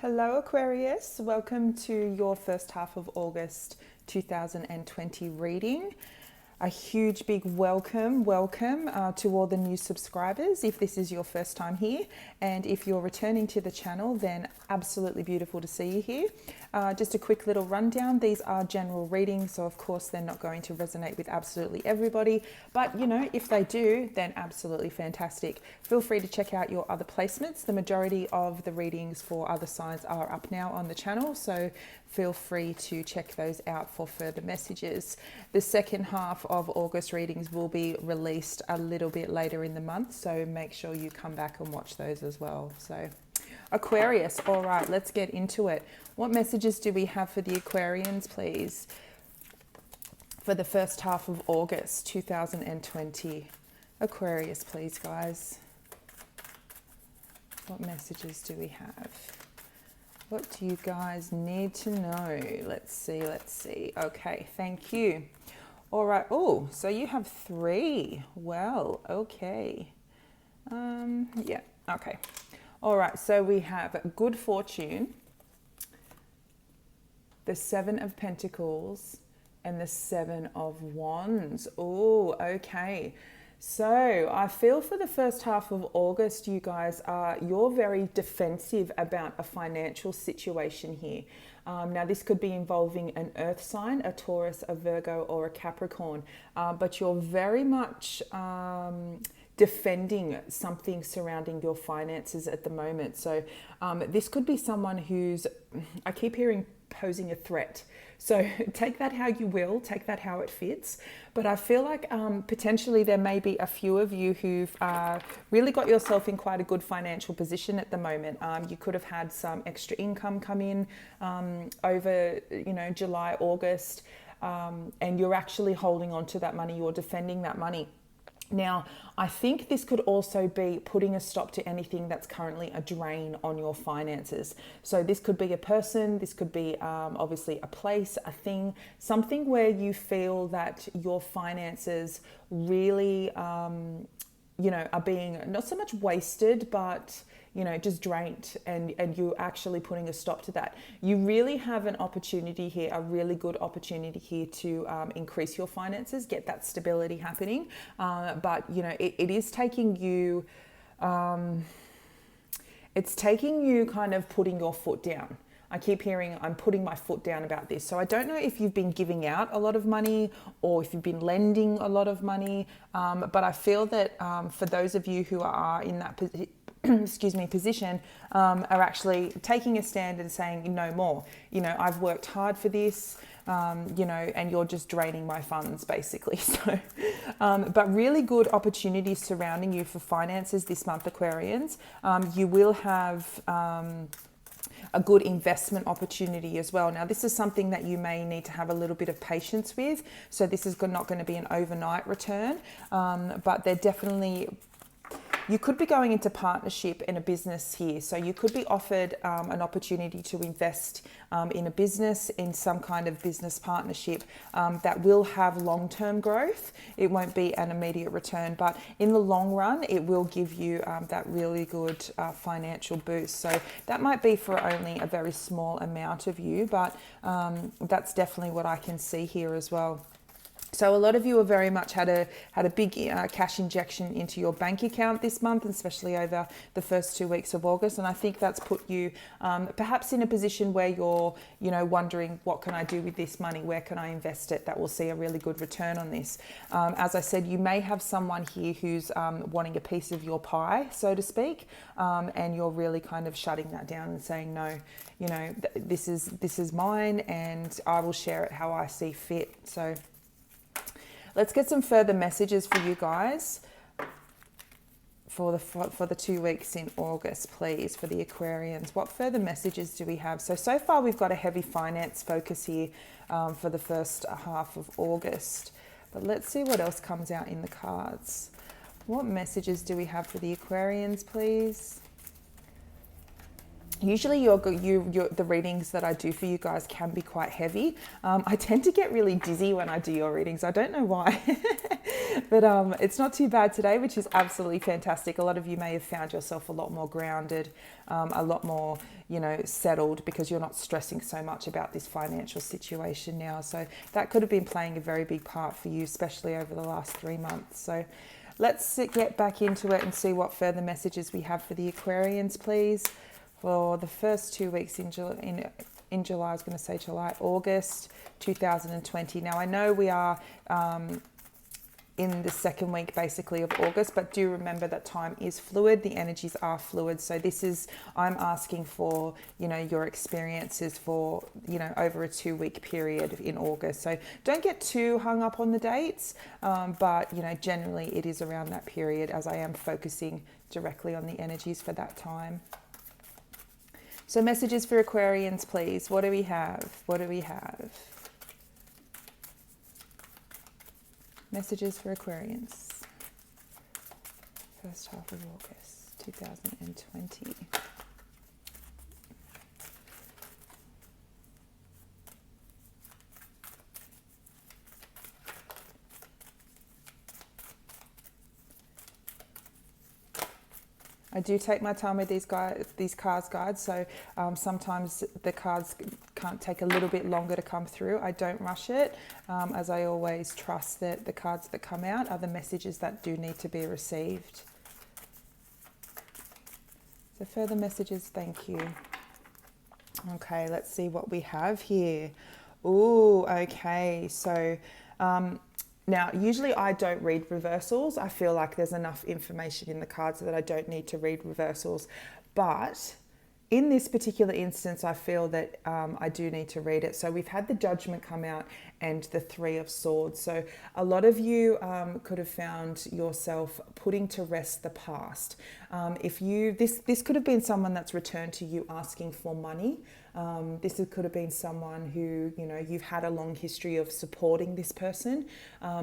Hello Aquarius, welcome to your first half of August 2020 reading. A huge big welcome to all the new subscribers if this is your first time here, and if you're returning to the channel, then absolutely beautiful to see you here. Just a quick little rundown. These are general readings, so of course they're not going to resonate with absolutely everybody, but you know, if they do, then absolutely fantastic. Feel free to check out your other placements. The majority of the readings for other signs are up now on the channel, so feel free to check those out for further messages. The second half of August readings will be released a little bit later in the month, so make sure you come back and watch those as well. So Aquarius, all right, let's get into it. What messages do we have for the Aquarians, please, for the first half of August 2020? Aquarius, please, guys. What messages do we have? What do you guys need to know? Let's see. Okay, thank you. All right. Oh, so you have 3. Well, okay. Yeah, okay. All right, so we have good fortune, the 7 of Pentacles, and the 7 of Wands. Oh, okay. So I feel for the first half of August, you guys you're very defensive about a financial situation here. Now this could be involving an earth sign, a Taurus, a Virgo, or a Capricorn, but you're very much defending something surrounding your finances at the moment. So this could be someone who's, I keep hearing, posing a threat. So take that how you will, take that how it fits. But I feel like potentially there may be a few of you who've really got yourself in quite a good financial position at the moment. You could have had some extra income come in over, July, August, and you're actually holding on to that money, you're defending that money. Now, I think this could also be putting a stop to anything that's currently a drain on your finances. So this could be a person, this could be obviously a place, a thing, something where you feel that your finances really, are being not so much wasted, but just drained, and you're actually putting a stop to that. You really have an opportunity here, a really good opportunity here to increase your finances, get that stability happening. But it is taking you, it's taking you kind of putting your foot down. I keep hearing I'm putting my foot down about this. So I don't know if you've been giving out a lot of money or if you've been lending a lot of money, but I feel that for those of you who are in that position, are actually taking a stand and saying no more. I've worked hard for this, and you're just draining my funds basically. So, but really good opportunities surrounding you for finances this month, Aquarians. You will have a good investment opportunity as well. Now, this is something that you may need to have a little bit of patience with. So this is not going to be an overnight return, but they're definitely, you could be going into partnership in a business here. So you could be offered an opportunity to invest in a business, in some kind of business partnership that will have long-term growth. It won't be an immediate return, but in the long run, it will give you that really good financial boost. So that might be for only a very small amount of you, but that's definitely what I can see here as well. So a lot of you have very much had a big cash injection into your bank account this month, especially over the first 2 weeks of August. And I think that's put you perhaps in a position where you're, wondering, what can I do with this money? Where can I invest it? That will see a really good return on this. As I said, you may have someone here who's wanting a piece of your pie, so to speak, and you're really kind of shutting that down and saying, no, this is mine, and I will share it how I see fit. So let's get some further messages for you guys for the 2 weeks in August, please, for the Aquarians. What further messages do we have? So far we've got a heavy finance focus here for the first half of August. But let's see what else comes out in the cards. What messages do we have for the Aquarians, please? Usually the readings that I do for you guys can be quite heavy. I tend to get really dizzy when I do your readings. I don't know why, but it's not too bad today, which is absolutely fantastic. A lot of you may have found yourself a lot more grounded, a lot more, settled, because you're not stressing so much about this financial situation now. So that could have been playing a very big part for you, especially over the last 3 months. So let's get back into it and see what further messages we have for the Aquarians, please. For the first 2 weeks in July, I was going to say July, August 2020. Now, I know we are in the second week, basically, of August, but do remember that time is fluid. The energies are fluid. So I'm asking for, your experiences for, over a 2-week period in August. So don't get too hung up on the dates, but, generally it is around that period, as I am focusing directly on the energies for that time. So messages for Aquarians, please. What do we have? What do we have? Messages for Aquarians. First half of August 2020. I do take my time with these cards, guys. So sometimes the cards can't take a little bit longer to come through. I don't rush it, as I always trust that the cards that come out are the messages that do need to be received. So further messages, thank you. Okay, let's see what we have here. Ooh, okay. So now, usually I don't read reversals. I feel like there's enough information in the cards that I don't need to read reversals. But in this particular instance, I feel that I do need to read it. So we've had the Judgment come out and the Three of Swords. So a lot of you could have found yourself putting to rest the past. This could have been someone that's returned to you asking for money. This could have been someone who, you've had a long history of supporting this person.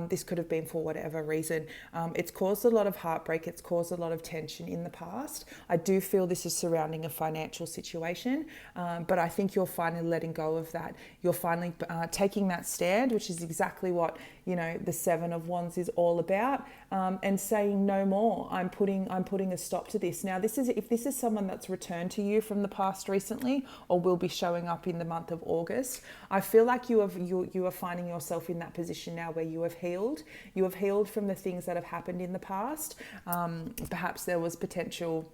This could have been for whatever reason. It's caused a lot of heartbreak. It's caused a lot of tension in the past. I do feel this is surrounding a financial situation, but I think you're finally letting go of that. You're finally taking that stand, which is exactly what, the Seven of Wands is all about, and saying no more. I'm putting a stop to this. Now, if this is someone that's returned to you from the past recently, or will be showing up in the month of August, I feel like you are finding yourself in that position now where you have healed. You have healed from the things that have happened in the past. Perhaps there was potential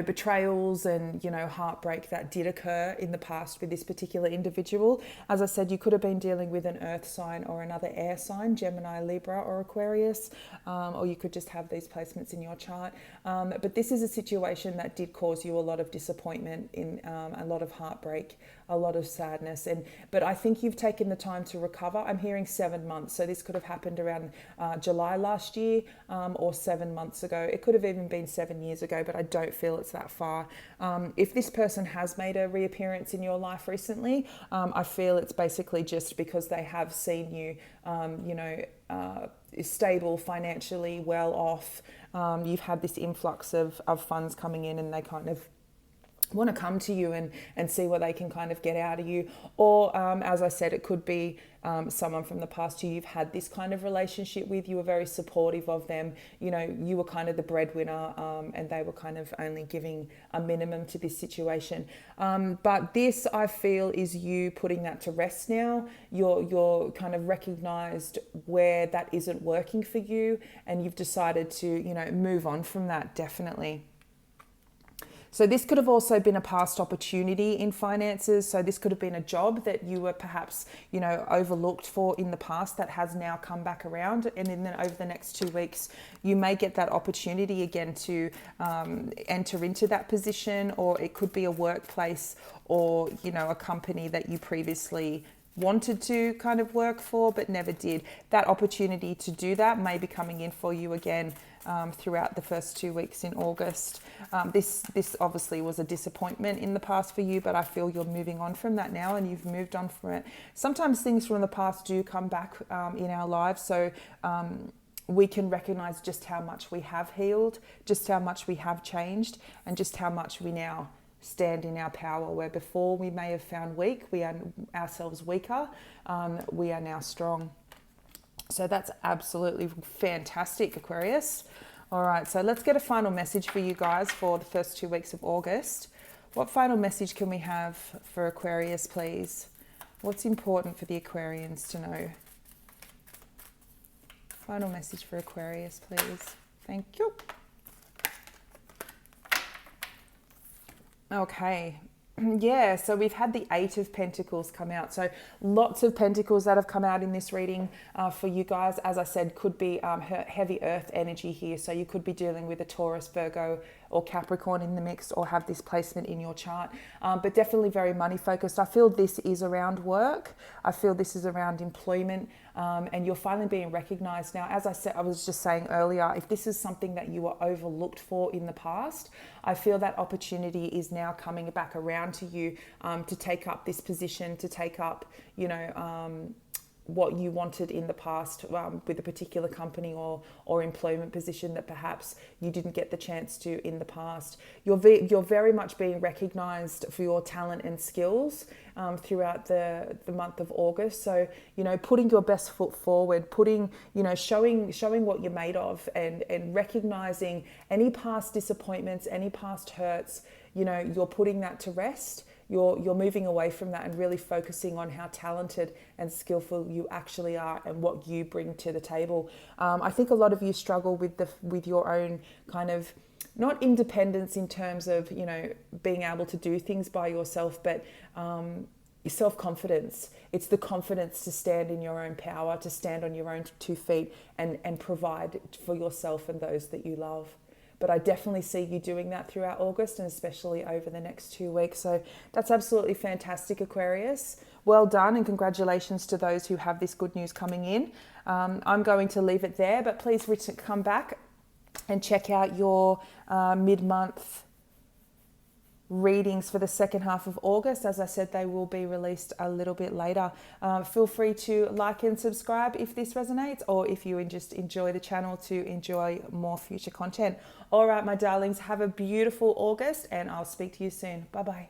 betrayals and, heartbreak that did occur in the past with this particular individual. As I said, you could have been dealing with an earth sign or another air sign, Gemini, Libra, or Aquarius, or you could just have these placements in your chart. But this is a situation that did cause you a lot of disappointment, a lot of heartbreak, a lot of sadness. But I think you've taken the time to recover. I'm hearing 7 months. So this could have happened around July last year, or 7 months ago. It could have even been 7 years ago, but I don't feel it's that far. If this person has made a reappearance in your life recently, I feel it's basically just because they have seen you, stable, financially well off. You've had this influx of funds coming in, and they kind of want to come to you and see what they can kind of get out of you. Or as I said, it could be someone from the past who you've had this kind of relationship with. You were very supportive of them. You were kind of the breadwinner, and they were kind of only giving a minimum to this situation. But this, I feel, is you putting that to rest now. You're kind of recognized where that isn't working for you, and you've decided to, move on from that, definitely. So this could have also been a past opportunity in finances. So this could have been a job that you were perhaps, overlooked for in the past that has now come back around. And then over the next 2 weeks, you may get that opportunity again to enter into that position, or it could be a workplace or, a company that you previously wanted to kind of work for but never did. That opportunity to do that may be coming in for you again throughout the first 2 weeks in August. This obviously was a disappointment in the past for you, but I feel you're moving on from that now, and you've moved on from it. Sometimes things from the past do come back in our lives, so we can recognize just how much we have healed, just how much we have changed, and just how much we now stand in our power. Where before we may have found weak, we are ourselves weaker, we are now strong. So that's absolutely fantastic, Aquarius. All right, so let's get a final message for you guys for the first 2 weeks of August. What final message can we have for Aquarius, please? What's important for the Aquarians to know? Final message for Aquarius, please. Thank you. Okay. Yeah, so we've had the Eight of Pentacles come out. So lots of Pentacles that have come out in this reading for you guys. As I said, could be heavy earth energy here. So you could be dealing with a Taurus, Virgo, or Capricorn in the mix, or have this placement in your chart. But definitely very money focused. I feel this is around work. I feel this is around employment. And you're finally being recognized now. As I said, I was just saying earlier, if this is something that you were overlooked for in the past, I feel that opportunity is now coming back around to you to take up this position, to take up, you know, what you wanted in the past with a particular company or employment position that perhaps you didn't get the chance to in the past. You're very much being recognized for your talent and skills throughout the month of August. So, you know, putting your best foot forward, showing what you're made of, and recognizing any past disappointments, any past hurts. You know, you're putting that to rest. You're moving away from that and really focusing on how talented and skillful you actually are and what you bring to the table. I think a lot of you struggle with your own kind of, not independence in terms of, you know, being able to do things by yourself, but self-confidence. It's the confidence to stand in your own power, to stand on your own 2 feet and provide for yourself and those that you love. But I definitely see you doing that throughout August, and especially over the next 2 weeks. So that's absolutely fantastic, Aquarius. Well done, and congratulations to those who have this good news coming in. I'm going to leave it there, but please come back and check out your mid-month readings for the second half of August. As I said, they will be released a little bit later. Feel free to like and subscribe if this resonates, or if you just enjoy the channel, to enjoy more future content. All right, my darlings, have a beautiful August, and I'll speak to you soon. Bye-bye.